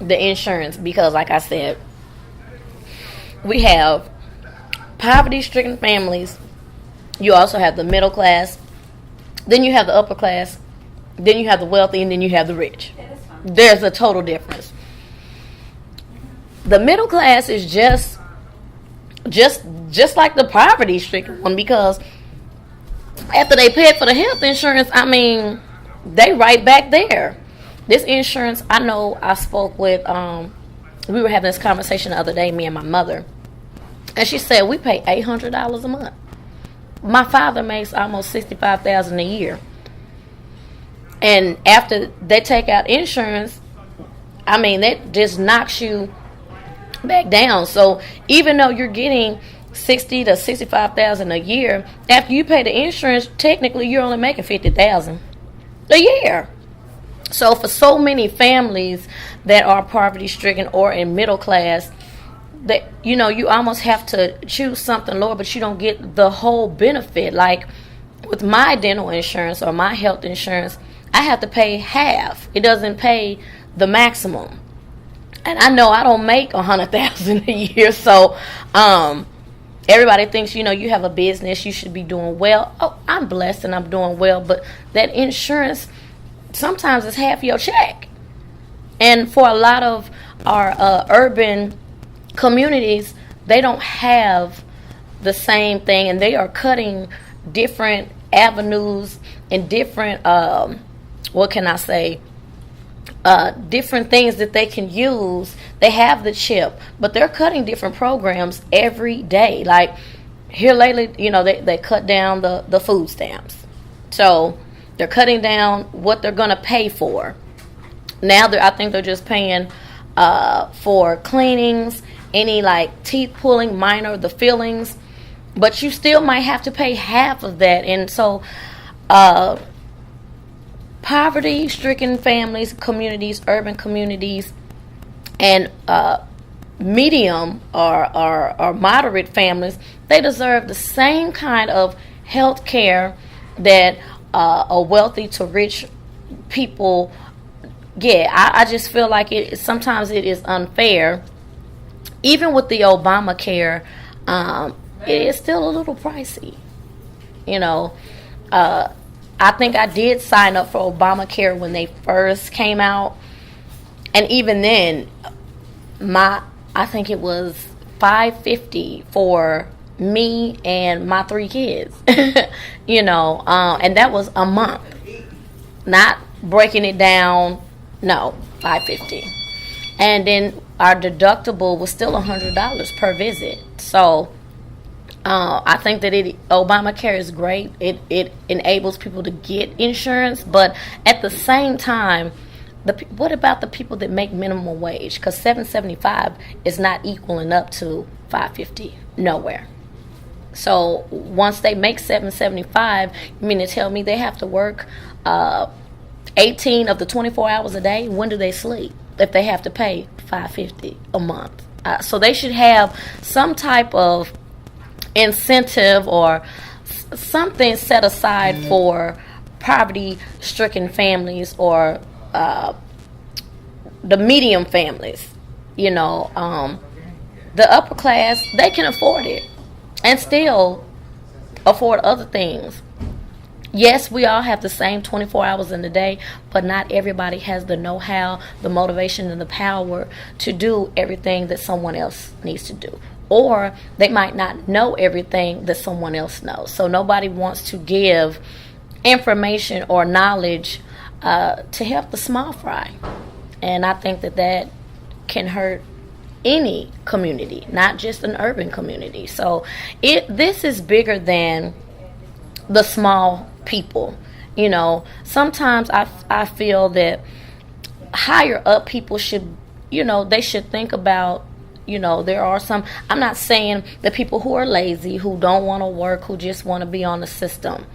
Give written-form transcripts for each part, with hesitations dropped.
the insurance, because like I said, we have poverty-stricken families. You also have the middle class. Then you have the upper class. Then you have the wealthy, and then you have the rich. There's a total difference. The middle class is just like the poverty-stricken one, because after they pay for the health insurance, I mean, they right back there. This insurance, I know I spoke with, we were having this conversation the other day, me and my mother, and she said we pay $800 a month. My father makes almost $65,000 a year, and after they take out insurance, I mean, that just knocks you back down. So even though you're getting $60,000 to $65,000 a year, after you pay the insurance, technically you're only making $50,000 a year. So for so many families that are poverty stricken or in middle class, that you almost have to choose something lower, but you don't get the whole benefit. Like with my dental insurance or my health insurance, I have to pay half. It doesn't pay the maximum. And I know I don't make $100,000 a year, so everybody thinks, you have a business, you should be doing well. Oh, I'm blessed and I'm doing well, but that insurance sometimes is half your check. And for a lot of our urban communities, they don't have the same thing, and they are cutting different avenues and different, different things that they can use. They have the chip, but they're cutting different programs every day. Like here lately, they cut down the food stamps. So they're cutting down what they're going to pay for. Now I think they're just paying for cleanings, any like teeth pulling, minor, the fillings. But you still might have to pay half of that. And so poverty-stricken families, communities, urban communities, and medium or moderate families, they deserve the same kind of health care that a wealthy to rich people get. I just feel like sometimes it is unfair. Even with the Obamacare, it is still a little pricey. I think I did sign up for Obamacare when they first came out, and even then, I think it was $550 for me and my 3 kids. And that was a month. Not breaking it down. No, $550, and then our deductible was still $100 per visit. So I think that Obamacare is great. It enables people to get insurance, but at the same time, what about the people that make minimum wage? Because $7.75 is not equaling up to $5.50 nowhere. So once they make $7.75, you mean to tell me they have to work 18 of the 24 hours a day? When do they sleep if they have to pay $5.50 a month? So they should have some type of incentive or something set aside for poverty-stricken families or the medium families. The upper class, they can afford it and still afford other things. Yes, we all have the same 24 hours in the day, but not everybody has the know-how, the motivation, and the power to do everything that someone else needs to do. Or they might not know everything that someone else knows. So nobody wants to give information or knowledge to help the small fry. And I think that can hurt any community, not just an urban community. So this is bigger than the small people. Sometimes I feel that higher up people should, they should think about, there are some, I'm not saying the people who are lazy, who don't want to work, who just want to be on the system.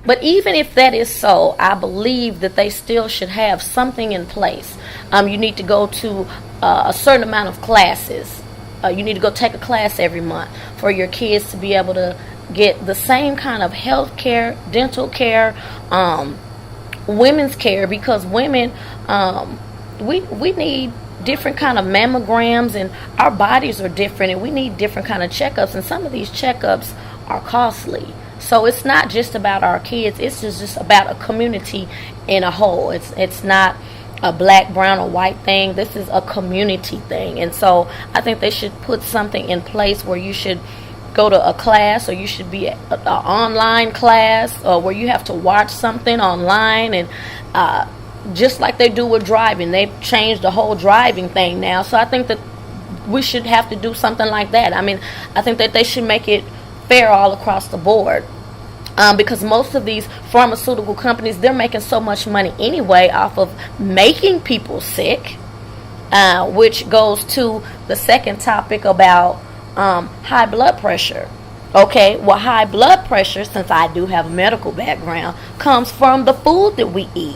But even if that is so, I believe that they still should have something in place. You need to go to a certain amount of classes. You need to go take a class every month for your kids to be able to get the same kind of health care, dental care, women's care, because women, we need different kind of mammograms, and our bodies are different, and we need different kind of checkups, and some of these checkups are costly. So it's not just about our kids, it's just about a community in a whole. It's not a black, brown, or white thing. This is a community thing. And so I think they should put something in place where you should go to a class, or you should be an online class, or where you have to watch something online. And just like they do with driving, they've changed the whole driving thing now. So I think that we should have to do something like that. I mean, I think that they should make it fair all across the board. Because most of these pharmaceutical companies, they're making so much money anyway off of making people sick, which goes to the second topic about high blood pressure. Okay, well, high blood pressure, since I do have a medical background, comes from the food that we eat,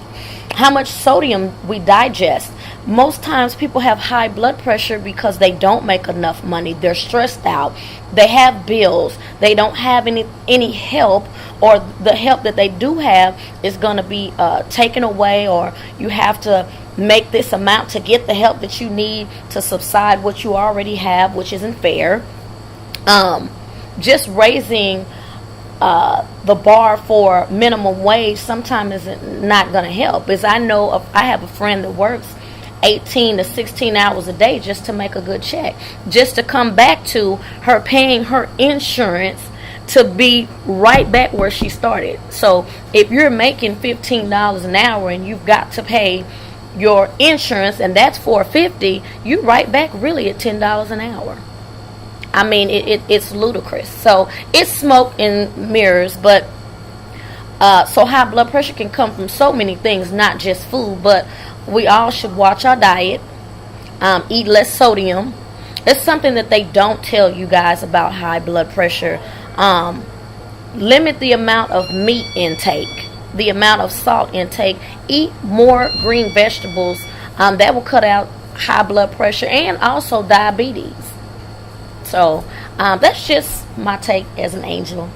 how much sodium we digest. Most times people have high blood pressure because they don't make enough money. They're stressed out. They have bills. They don't have any help, or the help that they do have is going to be taken away, or you have to make this amount to get the help that you need to subside what you already have, which isn't fair. Just raising the bar for minimum wage sometimes is not going to help. As I know, I have a friend that works 18 to 16 hours a day just to make a good check, just to come back to her paying her insurance to be right back where she started. So if you're making $15 an hour and you've got to pay your insurance, and that's $4.50, you right back really at $10 an hour. I mean, it's ludicrous. So it's smoke and mirrors. But so high blood pressure can come from so many things, not just food. But we all should watch our diet, eat less sodium. It's something that they don't tell you guys about high blood pressure. Limit the amount of meat intake, the amount of salt intake. Eat more green vegetables. That will cut out high blood pressure and also diabetes. So that's just my take as an angel.